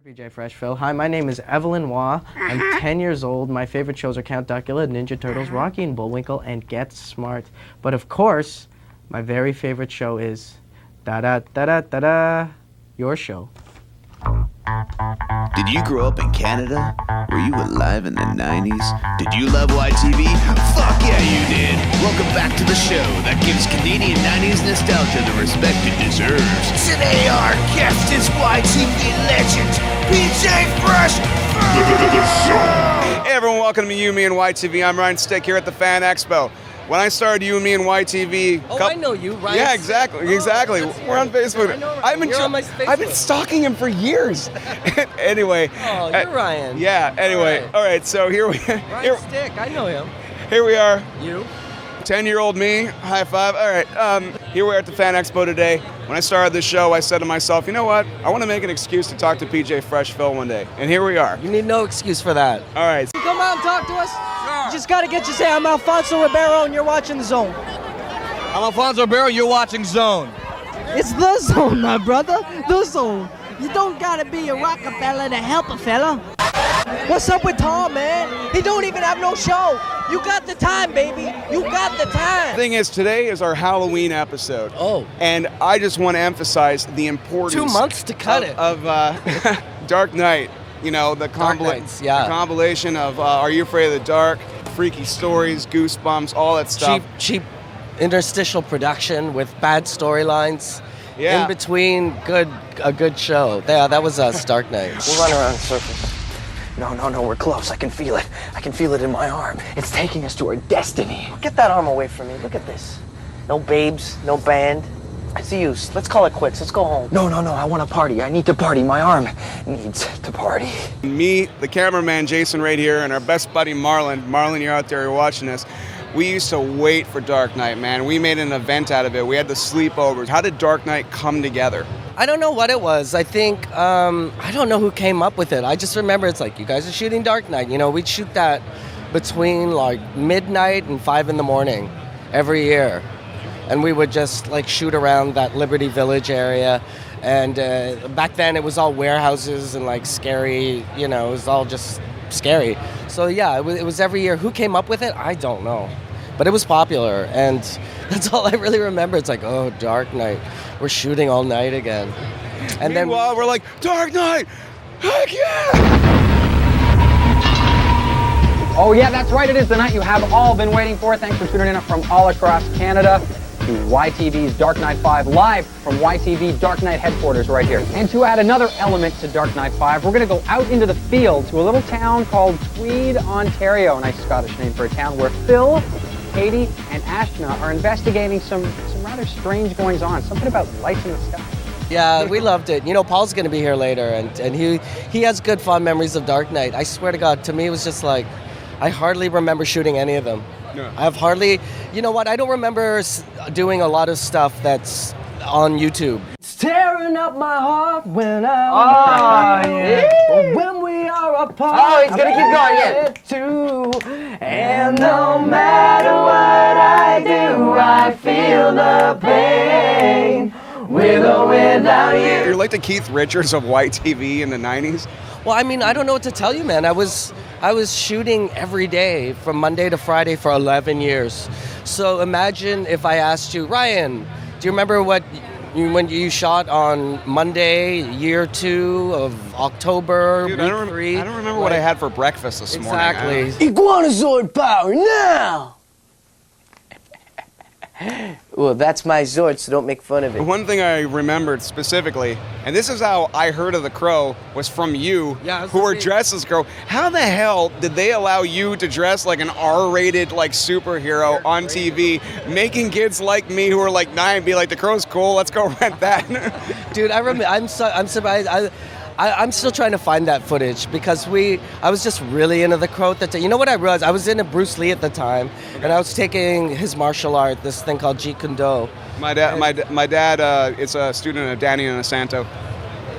Dear PJ Freshville. Hi, my name is Evelyn Waugh. I'm 10 years old. My favorite shows are Count Duckula, Ninja Turtles, Rocky and Bullwinkle, and Get Smart. But of course, my very favorite show is Da-da-da-da-da-da, your show. Did you grow up in Canada? Were you alive in the 90s? Did you love YTV? Fuck yeah, you did! Welcome back to the show that gives Canadian 90s nostalgia the respect it deserves. Today our guest is YTV legend, PJ Fresh. Hey everyone, welcome to You, Me, and YTV. I'm Ryan Stick here at the Fan Expo. When I started You, Me, and YTV... I know you, Ryan. Yeah, exactly. We're on Facebook. You're on my Facebook. I've been stalking him for years. Anyway. Oh, you're Ryan. Yeah, anyway. All right, so here we are. Ryan Stick, I know him. Here we are. You? 10-year-old me, high five. All right, here we are at the Fan Expo today. When I started this show, I said to myself, you know what? I want to make an excuse to talk to PJ Freshville one day. And here we are. You need no excuse for that. All right. Come on, talk to us. You just got to get you say, I'm Alfonso Ribeiro and you're watching The Zone. I'm Alfonso Ribeiro, you're watching Zone. It's The Zone, my brother. The Zone. You don't got to be a Rockefeller to help a fella. What's up with Tom, man? He don't even have no show. You got the time, baby. You got the time. The thing is, today is our Halloween episode. Oh. And I just want to emphasize the importance 2 months to cut it. of Dark Knight. You know, the compilation of Are You Afraid of the Dark, freaky stories, goosebumps, all that stuff. Cheap interstitial production with bad storylines. Yeah. In between, a good show. Yeah, that was us, Dark Knight. We'll run around in circles. No, we're close. I can feel it. I can feel it in my arm. It's taking us to our destiny. Get that arm away from me. Look at this. No babes, no band. It's the use. Let's call it quits. Let's go home. No, I want to party. I need to party. My arm needs to party. Me, the cameraman, Jason, right here, and our best buddy, Marlon. Marlon, you're out there, you're watching us. We used to wait for Dark Knight, man. We made an event out of it. We had the sleepovers. How did Dark Knight come together? I don't know what it was. I think, I don't know who came up with it. I just remember it's like, you guys are shooting Dark Knight. You know, we'd shoot that between like midnight and 5 in the morning every year. And we would just like shoot around that Liberty Village area. And back then it was all warehouses and like scary, you know, it was all just scary. So yeah, it was every year. Who came up with it? I don't know. But it was popular, and that's all I really remember. It's like, oh, Dark Knight. We're shooting all night again. And Meanwhile, we're like, Dark Knight! Heck yeah! Oh yeah, that's right. It is the night you have all been waiting for. Thanks for tuning in from all across Canada to YTV's Dark Knight 5, live from YTV Dark Knight headquarters right here. And to add another element to Dark Knight 5, we're going to go out into the field to a little town called Tweed, Ontario. Nice Scottish name for a town where Phil, Katie, and Ashna are investigating some rather strange goings-on. Something about lights in the sky. Yeah, we loved it. You know, Paul's going to be here later, and he has good fond memories of Dark Knight. I swear to God, to me it was just like, I hardly remember shooting any of them. No. I've hardly, you know what, I don't remember doing a lot of stuff that's on YouTube. It's tearing up my heart when when we are apart. Oh, he's gonna keep going, Too. And no matter what I do, I feel the pain. With or without you. You're like the Keith Richards of YTV in the 90s. Well, I mean, I don't know what to tell you, man. I was shooting every day from Monday to Friday for 11 years. So imagine if I asked you, Ryan, do you remember when you shot on Monday, year 2 of October, Dude, week 3? I don't remember what I had for breakfast this morning. Exactly. Iguanazord power now! Well, that's my Zord, so don't make fun of it. One thing I remembered specifically, and this is how I heard of The Crow, was from you, who were dressed as Crow. How the hell did they allow you to dress like an R-rated like superhero on TV, making kids like me who are like 9 be like, The Crow's cool, let's go rent that? Dude, I remember. I'm surprised. I'm still trying to find that footage because I was just really into The Crow at the time. You know what I realized? I was into Bruce Lee at the time, and I was taking his martial art, this thing called Jeet Kune Do. My dad is a student of Danny Inosanto.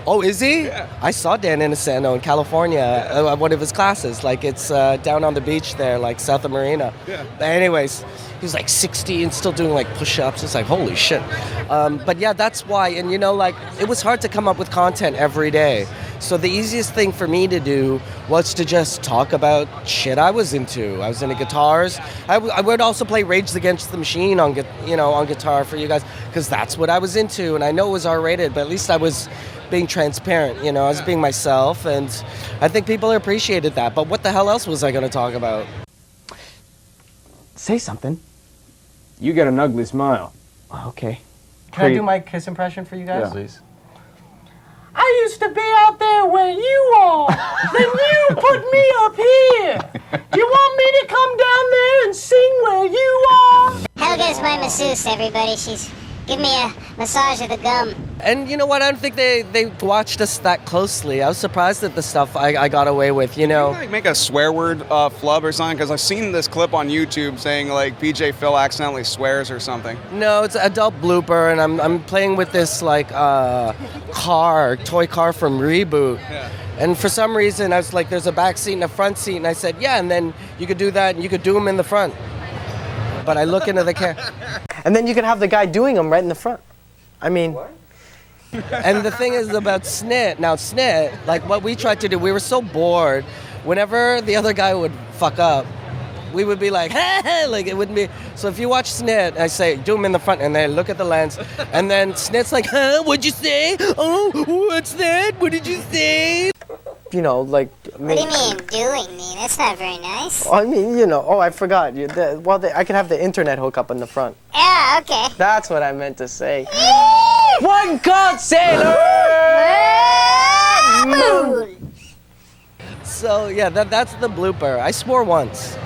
Oh, is he? Yeah. I saw Dan Inosanto in California at one of his classes. Like, it's down on the beach there, like south of Marina. Yeah. But anyways, he was like 60 and still doing like push-ups. It's like, holy shit. But yeah, that's why. And you know, like, it was hard to come up with content every day. So the easiest thing for me to do was to just talk about shit I was into. I was into guitars. I would also play Rage Against the Machine on guitar for you guys, because that's what I was into. And I know it was R-rated, but at least I was being transparent. I was being myself, and I think people appreciated that. But what the hell else was I going to talk about? Say something. You got an ugly smile. Okay. Can I do my kiss impression for you guys? Yeah. Please. I used to be out there where you are. Then you put me up here. You want me to come down there and sing where you are? Helga's my masseuse, everybody. She's giving me a massage of the gum. And you know what? I don't think they watched us that closely. I was surprised at the stuff I got away with, Can you like make a swear word flub or something? Because I've seen this clip on YouTube saying like PJ Phil accidentally swears or something. No, it's an adult blooper, and I'm playing with this like toy car from Reboot. Yeah. And for some reason, I was like, there's a back seat and a front seat, and I said, yeah, and then you could do that, and you could do them in the front. But I look into the camera. And then you could have the guy doing them right in the front. I mean... What? And the thing is about Snit, like what we tried to do, we were so bored. Whenever the other guy would fuck up, we would be like, hey, like it wouldn't be. So if you watch Snit, I say, do him in the front, and they look at the lens, and then Snit's like, huh, what'd you say? Oh, what's that? What did you say? Like... What do you mean, doing me? That's not very nice. I mean, I forgot. I could have the internet hook up in the front. Yeah, okay. That's what I meant to say. One called Sailor Moon. So yeah, that's the blooper. I swore once,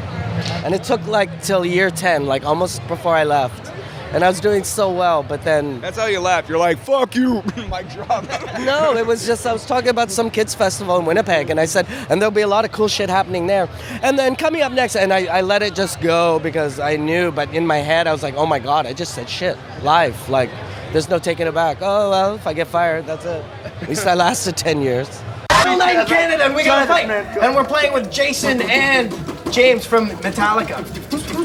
and it took like till year 10, like almost before I left. And I was doing so well, but then... That's how you laugh. You're like, fuck you, mic drop. No, it was just, I was talking about some kids festival in Winnipeg, and I said, and there'll be a lot of cool shit happening there. And then coming up next, and I let it just go because I knew, but in my head, I was like, oh my God, I just said shit live. Like, there's no taking it back. Oh, well, if I get fired, that's it. At least I lasted 10 years. All night in Canada, and we got a fight. And we're playing with Jason and James from Metallica.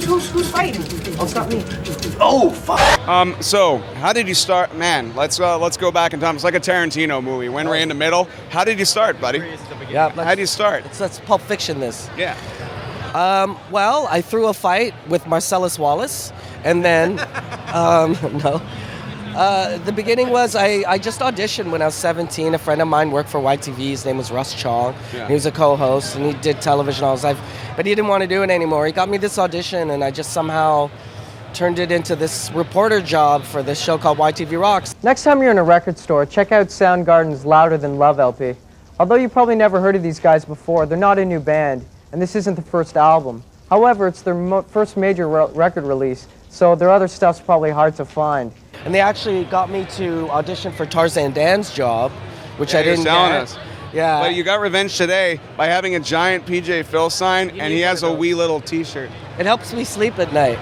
Who's fighting? Oh, it's not me. Oh, fuck. So how did you start? Man, let's go back in time. It's like a Tarantino movie. When we're in the middle, how did you start, buddy? Yeah. How did you start? Let's Pulp Fiction this. Yeah. Well, I threw a fight with Marcellus Wallace, and then, no. The beginning was I just auditioned when I was 17. A friend of mine worked for YTV. His name was Russ Chong. Yeah. He was a co-host, and he did television all his life. But he didn't want to do it anymore. He got me this audition, and I just somehow turned it into this reporter job for this show called YTV Rocks. Next time you're in a record store, check out Soundgarden's Louder Than Love LP. Although you probably never heard of these guys before, they're not a new band, and this isn't the first album. However, it's their first major record release, so their other stuff's probably hard to find. And they actually got me to audition for Tarzan Dan's job, which I didn't telling get. us. Yeah. But you got revenge today by having a giant PJ Phil sign, and he has a wee little T-shirt. It helps me sleep at night.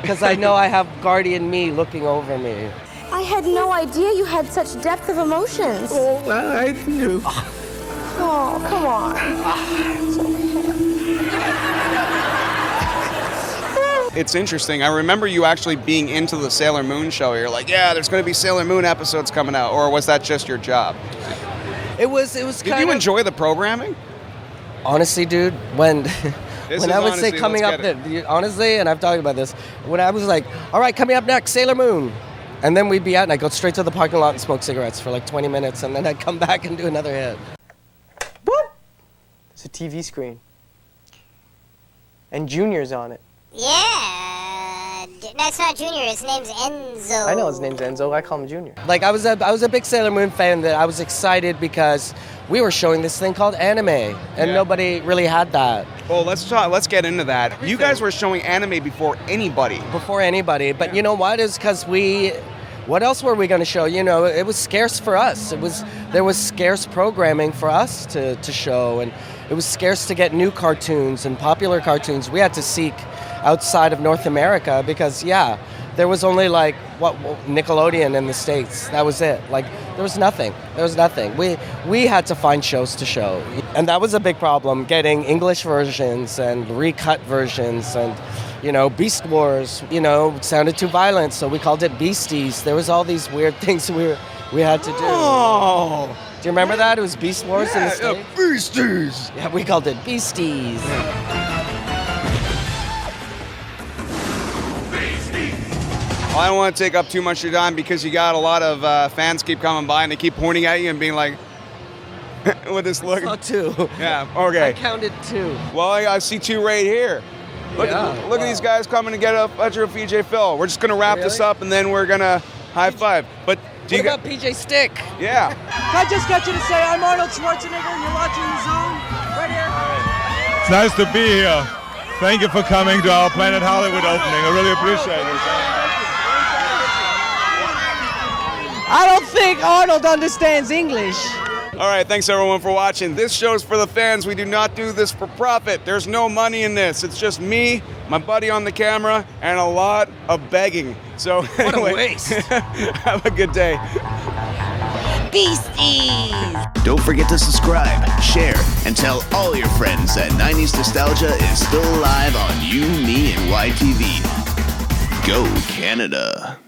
Because I know I have guardian me looking over me. I had no idea you had such depth of emotions. Oh, I knew. Oh, come on. It's interesting. I remember you actually being into the Sailor Moon show. You're like, yeah, there's going to be Sailor Moon episodes coming out. Or was that just your job? It was Did you enjoy the programming? Honestly, dude, when I would say honesty, coming let's up, honestly, and I've talked about this, when I was like, all right, coming up next, Sailor Moon. And then we'd be out, and I'd go straight to the parking lot and smoke cigarettes for like 20 minutes, and then I'd come back and do another hit. Boop! It's a TV screen. And Junior's on it. Yeah. That's not Junior. His name's Enzo. I know his name's Enzo. I call him Junior. Like, I was a big Sailor Moon fan that I was excited because we were showing this thing called anime, and nobody really had that. Well, let's get into that. You guys were showing anime before anybody. Before anybody, but you know what? It's because what else were we going to show? You know, it was scarce for us. There was scarce programming for us to show, and it was scarce to get new cartoons and popular cartoons. We had to seek outside of North America because, there was only like Nickelodeon in the States. That was it. Like there was nothing. We had to find shows to show, and that was a big problem. Getting English versions and recut versions, and Beast Wars. Sounded too violent, so we called it Beasties. There was all these weird things we had to do. Oh, Do you remember that? It was Beast Wars in the States? Beasties! Yeah, we called it Beasties. Well, I don't want to take up too much of your time because you got a lot of fans keep coming by and they keep pointing at you and being like, with this look. I saw 2. Yeah, okay. I counted 2. Well, I see 2 right here. Look at these guys coming to get a picture of PJ Phil. We're just going to wrap this up and then we're going to high five. But do what about PJ Stick? Yeah. Can I just get you to say I'm Arnold Schwarzenegger and you're watching The Zone right here? It's nice to be here. Thank you for coming to our Planet Hollywood opening. I really appreciate it. I don't think Arnold understands English. All right, thanks everyone for watching. This show's for the fans. We do not do this for profit. There's no money in this. It's just me, my buddy on the camera, and a lot of begging. So what a waste. Have a good day. Beasties! Don't forget to subscribe, share, and tell all your friends that 90s nostalgia is still alive on You, Me, and YTV. Go Canada.